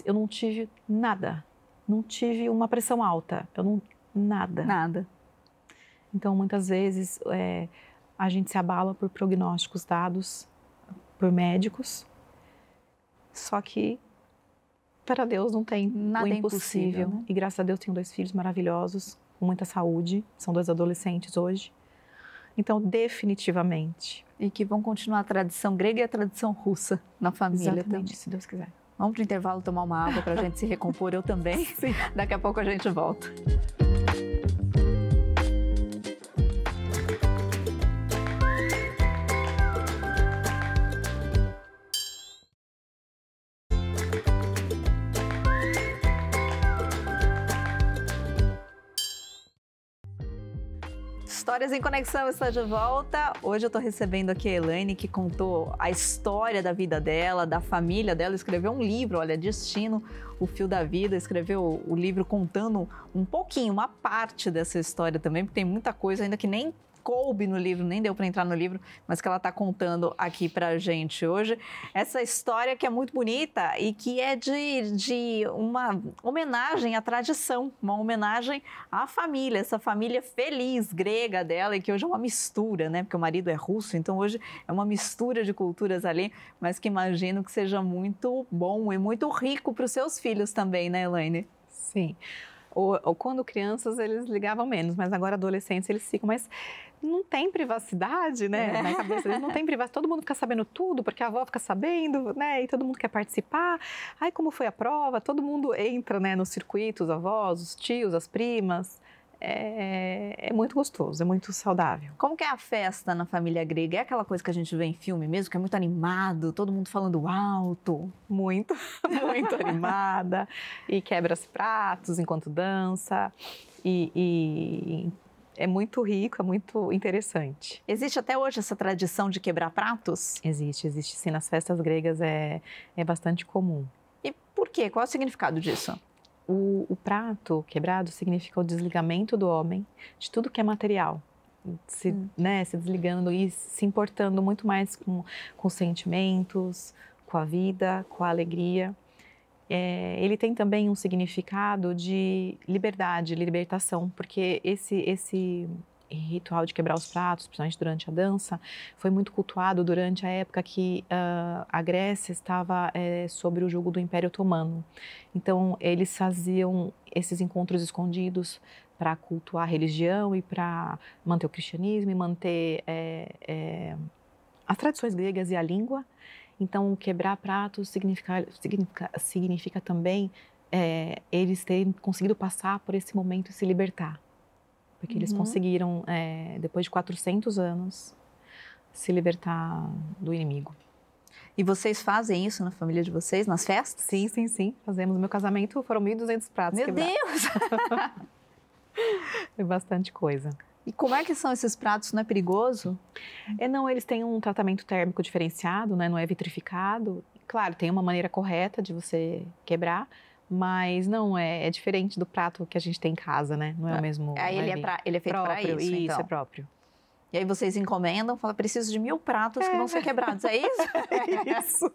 Eu não tive nada. Não tive uma pressão alta. Nada. Nada. Então, muitas vezes, a gente se abala por prognósticos dados por médicos. Só que, para Deus, não tem nada o impossível. Né? E, graças a Deus, tenho 2 filhos maravilhosos, com muita saúde. São 2 adolescentes hoje. Então, definitivamente. E que vão continuar a tradição grega e a tradição russa na família. Exatamente, também. se Deus quiser. Vamos para o intervalo tomar uma água para a gente se recompor, eu também. Sim. Daqui a pouco a gente volta. Histórias em Conexão está de volta. Hoje eu estou recebendo aqui a Elaine, que contou a história da vida dela, da família dela, escreveu um livro, olha, Destino, o Fio da Vida, escreveu o livro contando um pouquinho, uma parte dessa história também, porque tem muita coisa ainda que nem coube no livro, nem deu para entrar no livro, mas que ela está contando aqui para a gente hoje. Essa história que é muito bonita e que é de uma homenagem à tradição, uma homenagem à família, essa família feliz grega dela, e que hoje é uma mistura, né? Porque o marido é russo, então hoje é uma mistura de culturas ali, mas que imagino que seja muito bom e muito rico para os seus filhos também, né, Elaine? Sim. Ou quando crianças eles ligavam menos, mas agora adolescentes eles ficam, mas não tem privacidade, né? Na cabeça deles não tem privacidade, todo mundo fica sabendo tudo, porque a avó fica sabendo, né? E todo mundo quer participar. Ai, como foi a prova? Todo mundo entra, né, no circuito, os avós, os tios, as primas. É muito gostoso, é muito saudável. Como que é a festa na família grega? É aquela coisa que a gente vê em filme mesmo, que é muito animado, todo mundo falando alto? Muito, muito animada. E quebra os pratos enquanto dança. E é muito rico, é muito interessante. Existe até hoje essa tradição de quebrar pratos? Existe sim. Nas festas gregas é bastante comum. E por quê? Qual é o significado disso? O prato quebrado significa o desligamento do homem de tudo que é material, se desligando e se importando muito mais com os sentimentos, com a vida, com a alegria. Ele tem também um significado de liberdade, libertação, porque esse ritual de quebrar os pratos, principalmente durante a dança, foi muito cultuado durante a época que a Grécia estava sob o jugo do Império Otomano. Então, eles faziam esses encontros escondidos para cultuar a religião e para manter o cristianismo e manter as tradições gregas e a língua. Então, quebrar pratos significa também eles terem conseguido passar por esse momento e se libertar. Porque eles conseguiram, depois de 400 anos, se libertar do inimigo. E vocês fazem isso na família de vocês, nas festas? Sim. Fazemos. No meu casamento foram 1.200 pratos quebrados. Meu Deus! Foi bastante coisa. E como é que são esses pratos? Não é perigoso? Não, eles têm um tratamento térmico diferenciado, né? Não é vitrificado. Claro, tem uma maneira correta de você quebrar, mas não, é diferente do prato que a gente tem em casa, né? Não é o mesmo. Aí ele é feito para isso, então. Isso, é próprio. E aí vocês encomendam, falam, preciso de 1.000 pratos que vão ser quebrados, é isso? É isso.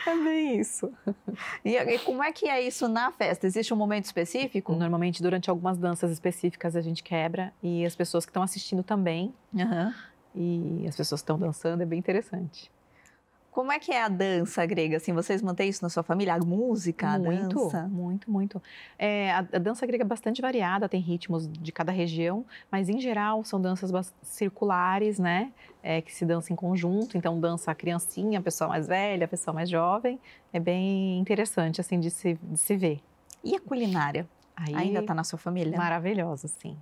É bem isso. E como é que é isso na festa? Existe um momento específico? Normalmente, durante algumas danças específicas, a gente quebra e as pessoas que estão assistindo também. E as pessoas que estão dançando, é bem interessante. Como é que é a dança grega? Assim, vocês mantêm isso na sua família? A música, a dança? Muito. A dança grega é bastante variada, tem ritmos de cada região, mas em geral são danças circulares, né? Que se dança em conjunto, então dança a criancinha, a pessoa mais velha, a pessoa mais jovem. É bem interessante, assim, de se ver. E a culinária? Ainda está na sua família? Maravilhosa, sim.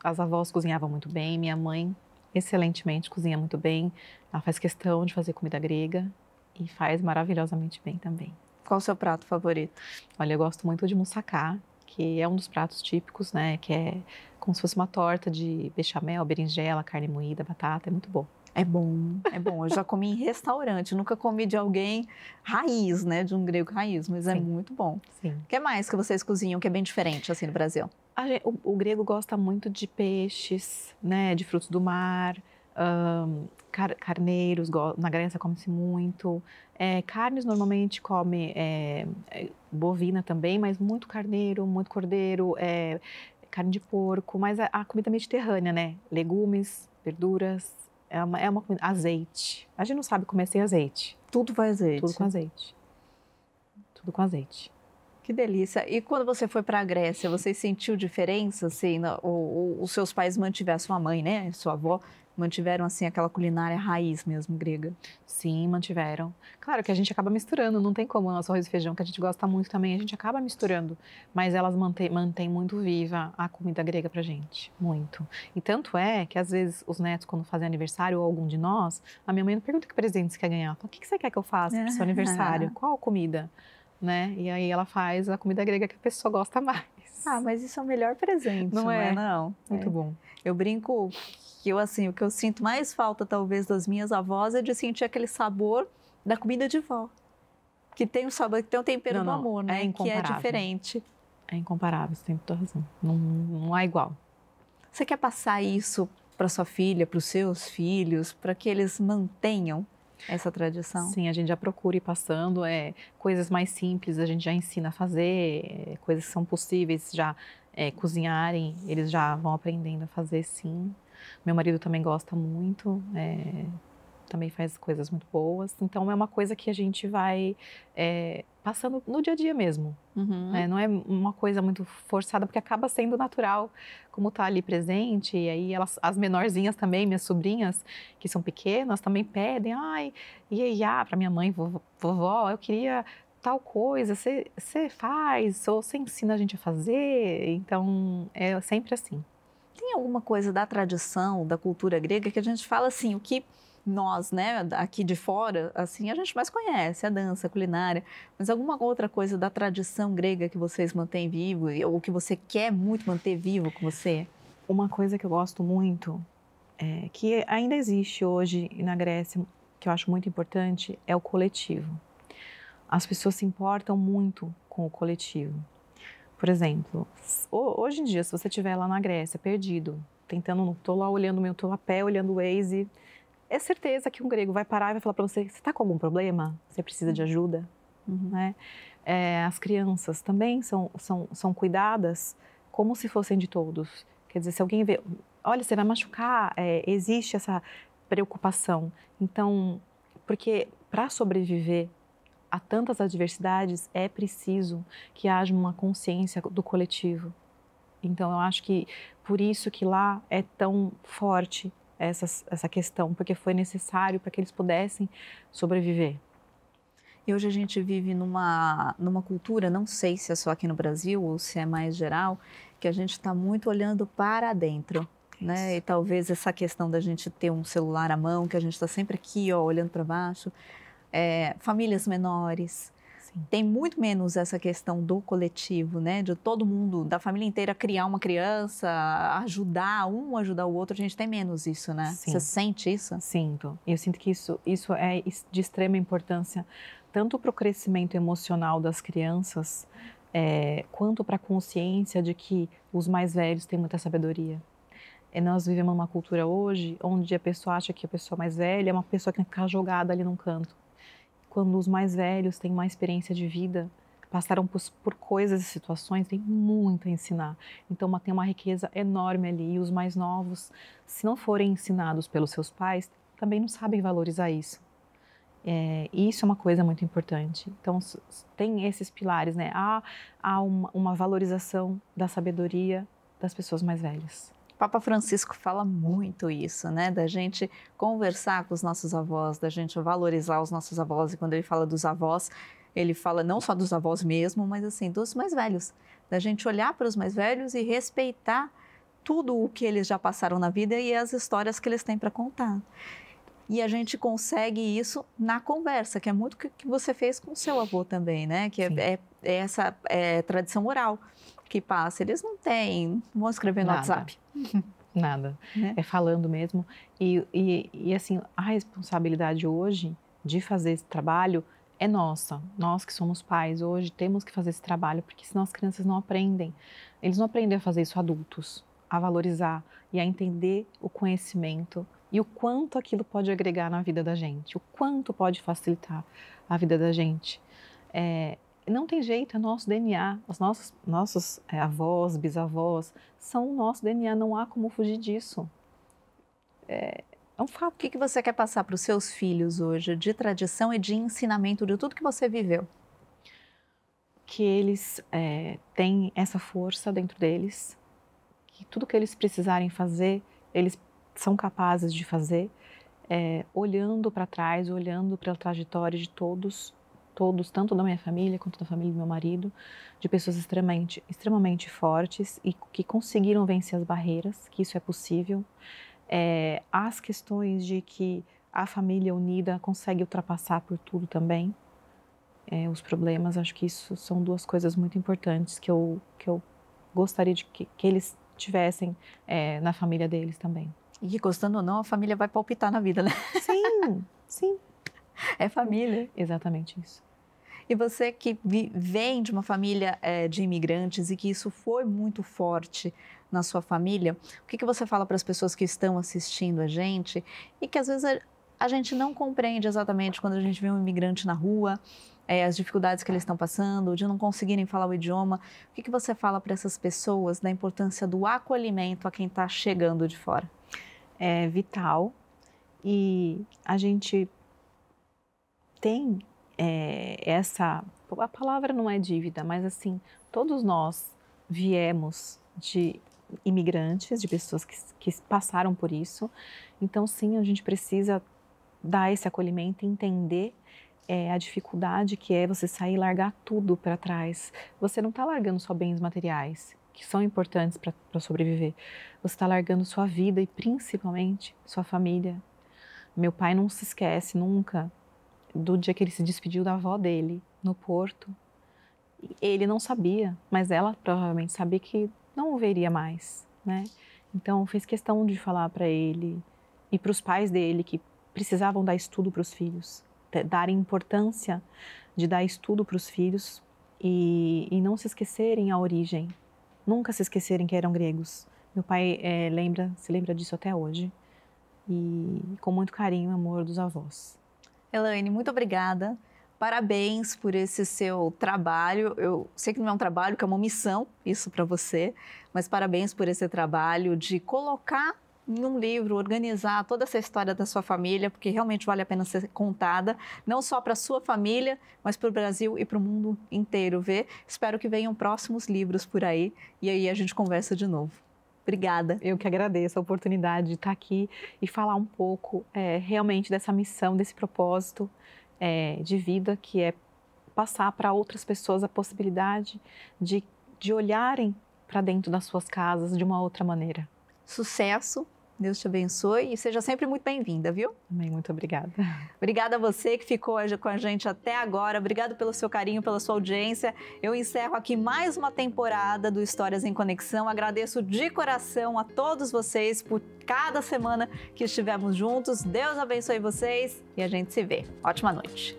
As avós cozinhavam muito bem, minha mãe excelentemente, cozinha muito bem. Ela faz questão de fazer comida grega e faz maravilhosamente bem também. Qual o seu prato favorito? Olha, eu gosto muito de moussaka, que é um dos pratos típicos, né? Que é como se fosse uma torta de bechamel, berinjela, carne moída, batata. É muito bom. É bom. Eu já comi em restaurante, nunca comi de alguém raiz, né? De um grego raiz, mas é muito bom. Sim. O que mais que vocês cozinham que é bem diferente, assim, no Brasil? O grego gosta muito de peixes, né? De frutos do mar, carneiros, na Grécia come-se muito. Carnes normalmente come bovina também, mas muito carneiro, muito cordeiro, carne de porco, mas a comida mediterrânea, né? Legumes, verduras. É uma comida. Azeite. A gente não sabe comer sem azeite. Tudo vai azeite. Tudo com azeite. Tudo com azeite. Que delícia. E quando você foi para a Grécia, você sentiu diferença, assim, os seus pais mantiveram, sua mãe, né, sua avó, mantiveram, assim, aquela culinária raiz mesmo, grega? Sim, mantiveram. Claro que a gente acaba misturando, não tem como o nosso arroz e feijão, que a gente gosta muito também, a gente acaba misturando. Mas elas mantêm muito viva a comida grega pra gente, muito. E tanto é que, às vezes, os netos, quando fazem aniversário, ou algum de nós, a minha mãe não pergunta que presente você quer ganhar. Fala, o que você quer que eu faça pro seu aniversário? Qual comida? Né? E aí ela faz a comida grega que a pessoa gosta mais. Ah, mas isso é o melhor presente, não é? Não. Muito bom. Eu brinco que eu, assim, o que eu sinto mais falta, talvez, das minhas avós é de sentir aquele sabor da comida de vó. Que tem o sabor, que tem o tempero do amor, né? Que é diferente. É incomparável, você tem toda razão. Não há igual. Você quer passar isso para sua filha, para os seus filhos, para que eles mantenham essa tradição? Sim, a gente já procura ir passando, coisas mais simples a gente já ensina a fazer, coisas que são possíveis já cozinharem, eles já vão aprendendo a fazer, sim. Meu marido também gosta muito, também faz coisas muito boas, então é uma coisa que a gente vai passando no dia a dia mesmo. Não é uma coisa muito forçada, porque acaba sendo natural, como está ali presente, e aí as menorzinhas também, minhas sobrinhas, que são pequenas, também pedem, ai, para minha mãe, vovó, eu queria tal coisa, você faz, ou você ensina a gente a fazer, então é sempre assim. Tem alguma coisa da tradição, da cultura grega, que a gente fala assim, o que nós, né, aqui de fora, assim, a gente mais conhece, a dança, a culinária, mas alguma outra coisa da tradição grega que vocês mantêm vivo, ou que você quer muito manter vivo com você? Uma coisa que eu gosto muito, que ainda existe hoje na Grécia, que eu acho muito importante, é o coletivo. As pessoas se importam muito com o coletivo. Por exemplo, hoje em dia, se você estiver lá na Grécia, perdido, estou lá olhando estou a pé, olhando o Waze, é certeza que um grego vai parar e vai falar para você, você está com algum problema? Você precisa de ajuda? Né? As crianças também são cuidadas como se fossem de todos. Quer dizer, se alguém vê, olha, você vai machucar, existe essa preocupação. Então, porque para sobreviver a tantas adversidades, é preciso que haja uma consciência do coletivo. Então, eu acho que por isso que lá é tão forte essa questão, porque foi necessário para que eles pudessem sobreviver. E hoje a gente vive numa cultura, não sei se é só aqui no Brasil ou se é mais geral, que a gente está muito olhando para dentro. Né? E talvez essa questão da gente ter um celular à mão, que a gente está sempre aqui, ó, olhando para baixo. Famílias menores, sim, tem muito menos essa questão do coletivo, né? De todo mundo, da família inteira criar uma criança, ajudar o outro, a gente tem menos isso, né? Sim. Você sente isso? Sinto. Eu sinto que isso é de extrema importância, tanto para o crescimento emocional das crianças, quanto para a consciência de que os mais velhos têm muita sabedoria. Nós vivemos uma cultura hoje onde a pessoa acha que a pessoa mais velha é uma pessoa que tem que ficar jogada ali num canto. Quando os mais velhos têm uma experiência de vida, passaram por coisas e situações, tem muito a ensinar. Então, tem uma riqueza enorme ali. E os mais novos, se não forem ensinados pelos seus pais, também não sabem valorizar isso. E isso é uma coisa muito importante. Então, tem esses pilares, né? Há uma valorização da sabedoria das pessoas mais velhas. Papa Francisco fala muito isso, né? Da gente conversar com os nossos avós, da gente valorizar os nossos avós. E quando ele fala dos avós, ele fala não só dos avós mesmo, mas assim, dos mais velhos. Da gente olhar para os mais velhos e respeitar tudo o que eles já passaram na vida e as histórias que eles têm para contar. E a gente consegue isso na conversa, que é muito o que você fez com o seu avô também, né? Que é essa tradição oral que passa. Eles não vão escrever no WhatsApp. Nada. É falando mesmo. E assim, a responsabilidade hoje de fazer esse trabalho é nossa. Nós que somos pais hoje temos que fazer esse trabalho, porque senão as crianças não aprendem. Eles não aprendem a fazer isso adultos, a valorizar e a entender o conhecimento e o quanto aquilo pode agregar na vida da gente, o quanto pode facilitar a vida da gente. Não tem jeito, é nosso DNA, os nossos avós, bisavós, são o nosso DNA, não há como fugir disso. É um fato. O que você quer passar para os seus filhos hoje, de tradição e de ensinamento de tudo que você viveu? Que eles têm essa força dentro deles, que tudo que eles precisarem fazer, eles são capazes de fazer, olhando para trás, olhando para a trajetória de todos, tanto da minha família quanto da família do meu marido, de pessoas extremamente fortes e que conseguiram vencer as barreiras, que isso é possível. As questões de que a família unida consegue ultrapassar por tudo também, os problemas, acho que isso são duas coisas muito importantes que eu gostaria de que eles tivessem na família deles também. E gostando ou não, a família vai palpitar na vida, né? Sim, sim. É família. Exatamente isso. E você que vem de uma família de imigrantes e que isso foi muito forte na sua família, o que você fala para as pessoas que estão assistindo a gente e que às vezes a gente não compreende exatamente quando a gente vê um imigrante na rua, as dificuldades que eles estão passando, de não conseguirem falar o idioma. O que você fala para essas pessoas da importância do acolhimento a quem está chegando de fora? É vital e a gente tem a palavra não é dívida, mas assim, todos nós viemos de imigrantes, de pessoas que passaram por isso. Então, sim, a gente precisa dar esse acolhimento e entender a dificuldade que é você sair e largar tudo para trás. Você não está largando só bens materiais, que são importantes para sobreviver. Você está largando sua vida e principalmente sua família. Meu pai não se esquece nunca do dia que ele se despediu da avó dele no Porto. Ele não sabia, mas ela provavelmente sabia que não o veria mais, né? Então, fiz questão de falar para ele e para os pais dele que precisavam dar estudo para os filhos, darem importância de dar estudo para os filhos e não se esquecerem a origem, nunca se esquecerem que eram gregos. Meu pai se lembra disso até hoje e com muito carinho e amor dos avós. Elaine, muito obrigada. Parabéns por esse seu trabalho. Eu sei que não é um trabalho, que é uma missão, isso para você, mas parabéns por esse trabalho de colocar em um livro, organizar toda essa história da sua família, porque realmente vale a pena ser contada, não só para a sua família, mas para o Brasil e para o mundo inteiro ver. Espero que venham próximos livros por aí e aí a gente conversa de novo. Obrigada. Eu que agradeço a oportunidade de estar aqui e falar um pouco realmente dessa missão, desse propósito de vida, que é passar para outras pessoas a possibilidade de olharem para dentro das suas casas de uma outra maneira. Sucesso, Deus te abençoe e seja sempre muito bem-vinda, viu? Também, muito obrigada. Obrigada a você que ficou com a gente até agora. Obrigado pelo seu carinho, pela sua audiência. Eu encerro aqui mais uma temporada do Histórias em Conexão. Agradeço de coração a todos vocês por cada semana que estivemos juntos. Deus abençoe vocês e a gente se vê. Ótima noite.